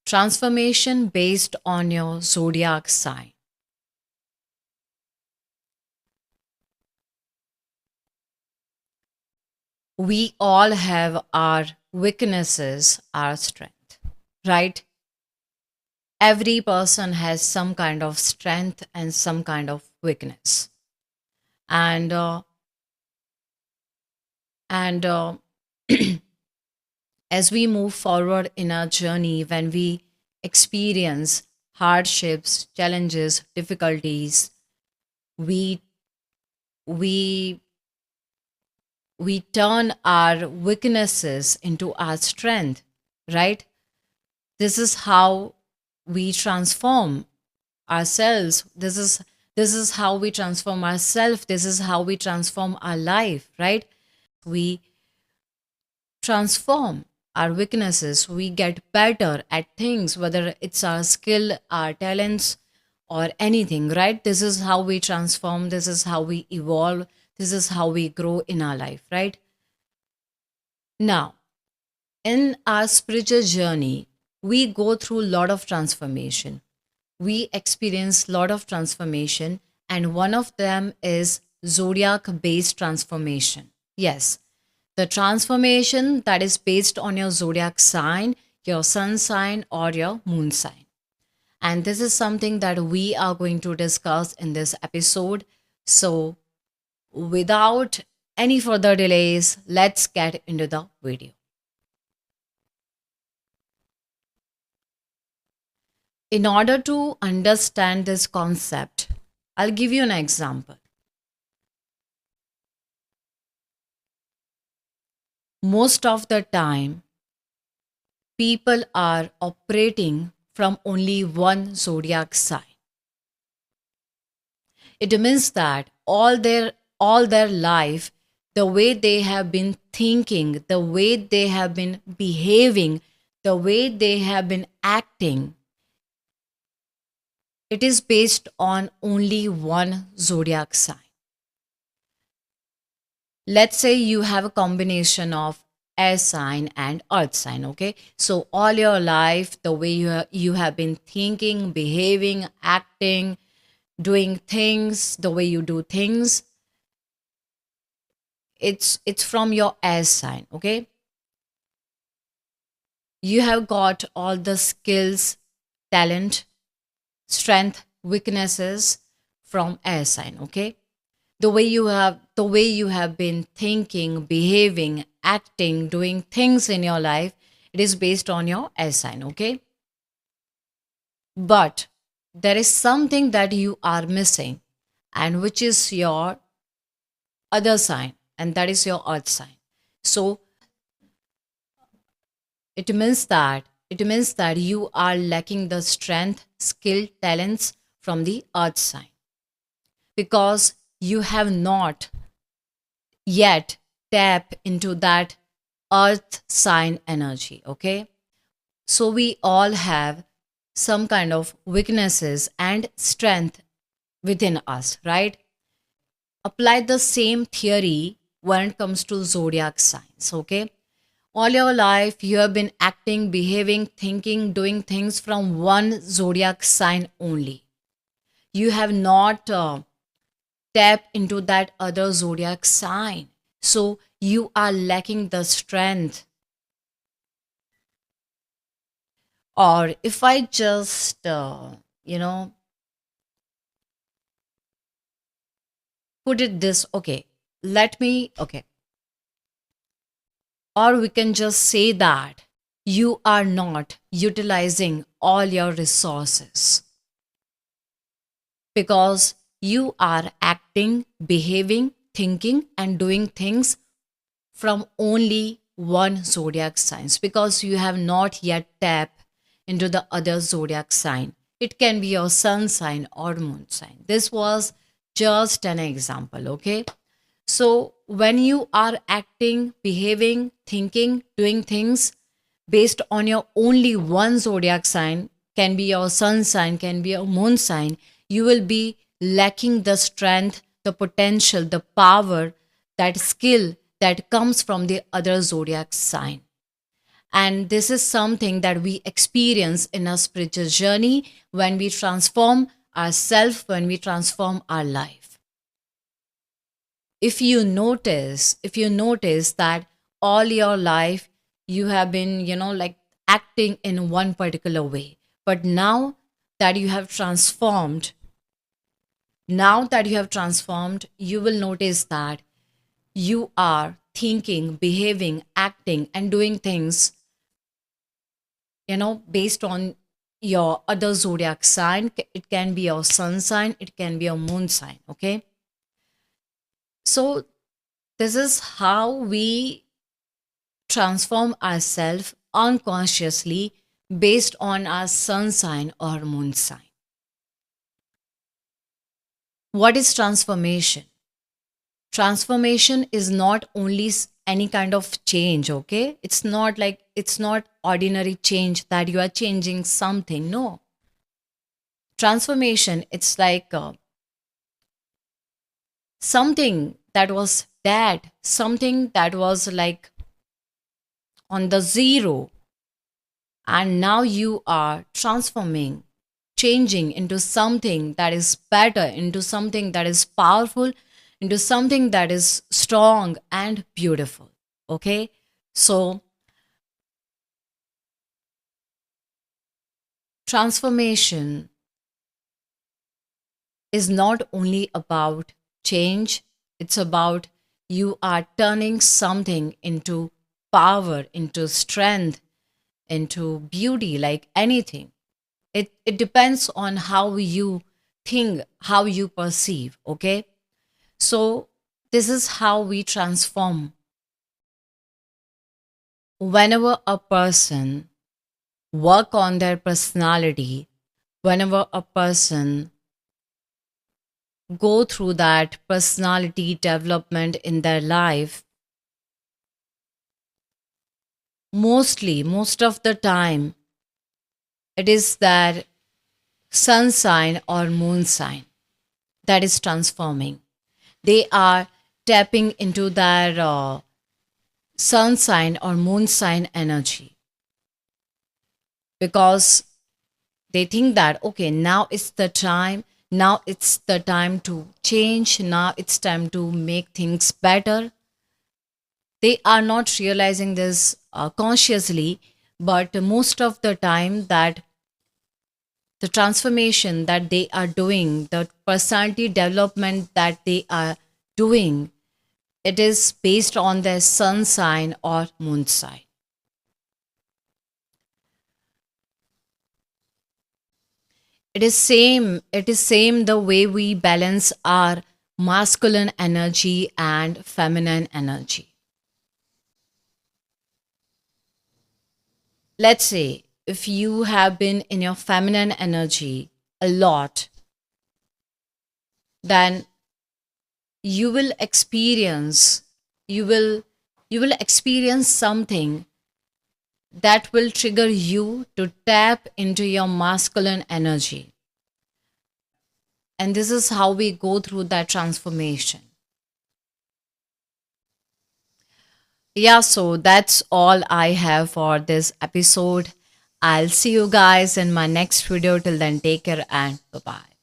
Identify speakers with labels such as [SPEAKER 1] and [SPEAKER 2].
[SPEAKER 1] Transformation based on your zodiac sign. We all have our weaknesses, our strength, right? Every person has some kind of strength and some kind of weakness. And and as we move forward in our journey, when we experience hardships, challenges, difficulties, we we we turn our weaknesses into our strength, right? This is how we transform ourselves. This is how we transform ourselves. This is how we transform our life, right? We transform our weaknesses. We get better at things, whether it's our skill, our talents, or anything, right? This is how we transform. This is how we evolve. This is how we grow in our life, right? Now, in our spiritual journey, we go through a lot of transformation. We experience a lot of transformation, and one of them is zodiac based transformation. Yes, the transformation that is based on your zodiac sign, your sun sign, or your moon sign. And this is something that we are going to discuss in this episode. So, without any further delays, let's get into the video. In order to understand this concept, I'll give you an example. Most of the time, people are operating from only one zodiac sign. It means that all their life, the way they have been thinking, the way they have been behaving, the way they have been acting, it is based on only one zodiac sign. Let's say you have a combination of air sign and earth sign, okay? So all your life, the way you have been thinking, behaving, acting, doing things, the way you do things, it's from your air sign, okay? You have got all the skills, talent, strength, weaknesses from air sign, okay? The way you have been thinking, behaving, acting, doing things in your life, it is based on your air sign, okay? But there is something that you are missing, and which is your other sign, and that is your earth sign. So it means that you are lacking the strength, skill, talents from the earth sign, because you have not yet tap into that earth sign energy, okay? So we all have some kind of weaknesses and strength within us, right? Apply the same theory when it comes to zodiac signs, okay? All your life, you have been acting, behaving, thinking, doing things from one zodiac sign only. You have not tapped into that other zodiac sign. So you are lacking the strength. Or if I just, put it this, okay, okay, or we can just say that you are not utilizing all your resources because you are acting, behaving, thinking, and doing things from only one zodiac signs, because you have not yet tapped into the other zodiac sign. It can be your sun sign or moon sign. This was just an example, okay? So when you are acting, behaving, thinking, doing things based on your only one zodiac sign, can be your sun sign, can be your moon sign, you will be lacking the strength, the potential, the power, that skill that comes from the other zodiac sign. And this is something that we experience in our spiritual journey when we transform ourselves, when we transform our life. If you notice that all your life you have been, like acting in one particular way, but that you have transformed, now that you have transformed, you will notice that you are thinking, behaving, acting, and doing things, based on your other zodiac sign. It can be your sun sign, it can be your moon sign. Okay. So, this is how we transform ourselves unconsciously based on our sun sign or moon sign. What is transformation? Transformation is not only any kind of change, okay? It's not ordinary change that you are changing something. No. Transformation, it's like something that was dead, something that was like on the zero, and now you are transforming, changing into something that is better, into something that is powerful, into something that is strong and beautiful. Okay. So, transformation is not only about change, it's about you are turning something into power, into strength, into beauty, like anything. It depends on how you think, how you perceive. Okay. So, this is how we transform. Whenever a person work on their personality, whenever a person go through that personality development in their life, most of the time, it is their sun sign or moon sign that is transforming. They are tapping into their sun sign or moon sign energy, because they think that, okay, now it's the time to change, now it's time to make things better. They are not realizing this consciously, but most of the time, that the transformation that they are doing, the personality development that they are doing, it is based on their sun sign or moon sign. It is same the way we balance our masculine energy and feminine energy. Let's say if you have been in your feminine energy a lot, then you will experience you will you will experience something that will trigger you to tap into your masculine energy. And this is how we go through that transformation. Yeah, so that's all I have for this episode. I'll see you guys in my next video. Till then, take care and bye bye.